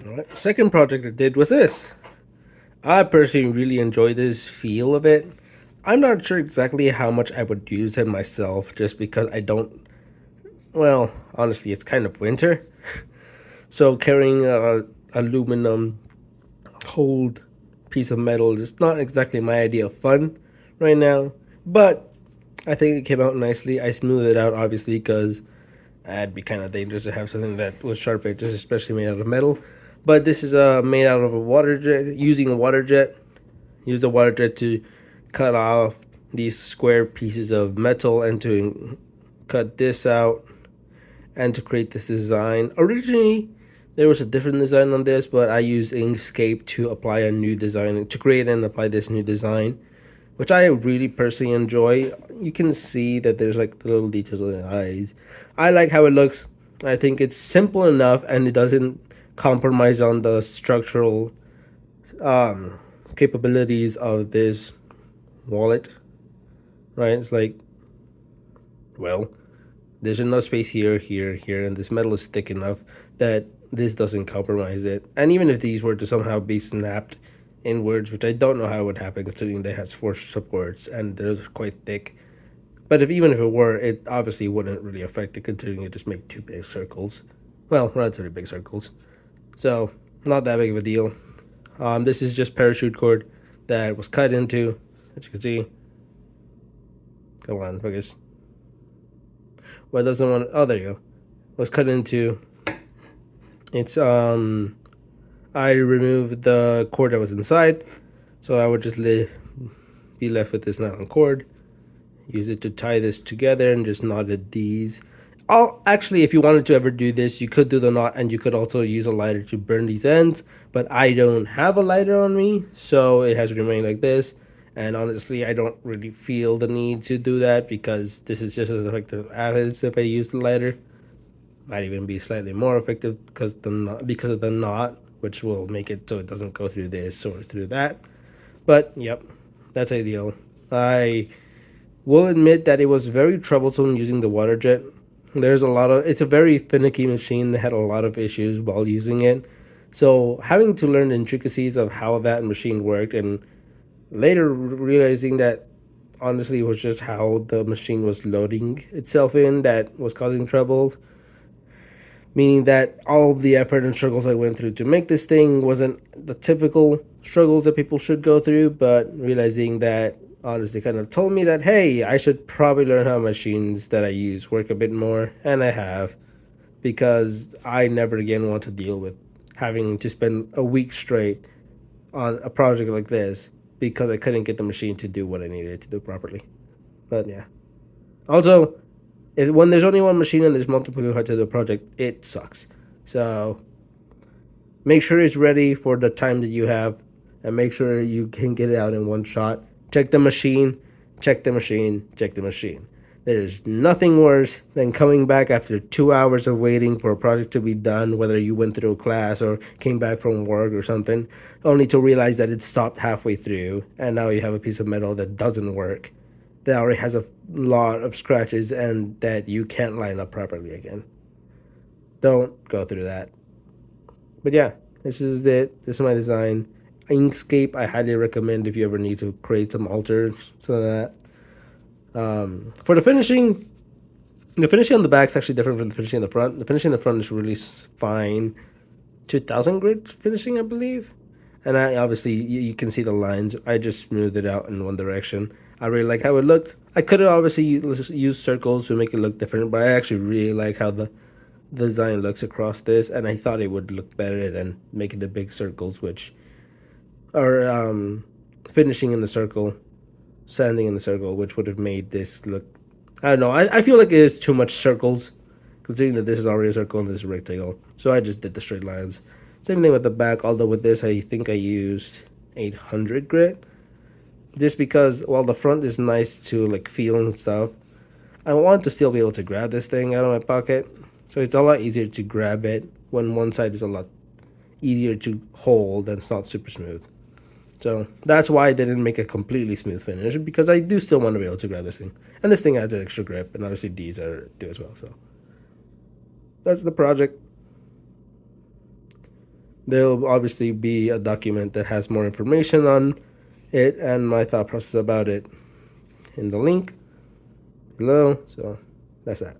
All right. Second project I did was this. I personally really enjoy this feel of it. I'm not sure exactly how much I would use it myself just because I don't. Well, honestly, it's kind of winter. So carrying a aluminum cold piece of metal is not exactly my idea of fun right now. But I think it came out nicely. I smoothed it out, obviously, because it'd be kind of dangerous to have something that was sharp edges, especially made out of metal. But this is made out of a water jet, using a water jet. Use the water jet to cut off these square pieces of metal and to cut this out and to create this design. Originally, there was a different design on this, but I used Inkscape to apply a new design, to create and apply this new design, which I really personally enjoy. You can see that there's like little details on the eyes. I like how it looks. I think it's simple enough and it doesn't compromise on the structural um, capabilities of this wallet, right? It's like, well, there's enough space here, here, here, and this metal is thick enough that this doesn't compromise it. And even if these were to somehow be snapped inwards, which I don't know how it would happen considering they has four supports and they're quite thick. But if even if it were, it obviously wouldn't really affect it considering it just make two big circles. Well, relatively big circles. So not that big of a deal. This is just parachute cord that was cut into, as you can see. Come on, focus. Well, it doesn't want. Oh, there you go. Was cut into. It's I removed the cord that was inside, so I would just be left with this nylon cord. Use it to tie this together and just knotted these. Oh, actually, if you wanted to ever do this, you could do the knot and you could also use a lighter to burn these ends. But I don't have a lighter on me, so it has remained like this. And honestly, I don't really feel the need to do that because this is just as effective as if I used the lighter. Might even be slightly more effective because of the knot, which will make it so it doesn't go through this or through that. But yep, that's ideal. I will admit that it was very troublesome using the water jet. There's a lot of it's a very finicky machine that had a lot of issues while using it. So having to learn the intricacies of how that machine worked and later realizing that honestly it was just how the machine was loading itself in that was causing trouble, meaning that all the effort and struggles I went through to make this thing wasn't the typical struggles that people should go through, but realizing that honestly kind of told me that hey, I should probably learn how machines that I use work a bit more, and I have, because I never again want to deal with having to spend a week straight on a project like this because I couldn't get the machine to do what I needed to do properly. But yeah. Also, when there's only one machine and there's multiple parts to the project, it sucks. So make sure it's ready for the time that you have, and make sure you can get it out in one shot. Check the machine, check the machine, check the machine. There's nothing worse than coming back after 2 hours of waiting for a project to be done, whether you went through a class or came back from work or something, only to realize that it stopped halfway through, and now you have a piece of metal that doesn't work, that already has a lot of scratches, and that you can't line up properly again. Don't go through that. But yeah, this is it. This is my design. Inkscape, I highly recommend if you ever need to create some alters so that. For the finishing on the back is actually different from the finishing in the front. The finishing in the front is really fine. 2000 grit finishing, I believe. And I obviously, you can see the lines. I just smoothed it out in one direction. I really like how it looked. I could have obviously used circles to make it look different, but I actually really like how the design looks across this, and I thought it would look better than making the big circles, which are finishing in the circle, sanding in the circle, which would have made this look. I don't know. I feel like it is too much circles, considering that this is already a circle and this is a rectangle. So I just did the straight lines. Same thing with the back, although with this I think I used 800 grit. Just because while the front is nice to like feel and stuff, I want to still be able to grab this thing out of my pocket. So it's a lot easier to grab it when one side is a lot easier to hold and it's not super smooth. So that's why I didn't make a completely smooth finish, because I do still want to be able to grab this thing. And this thing adds an extra grip, and obviously these do as well. So that's the project. There'll obviously be a document that has more information on it and my thought process about it in the link below. So that's that.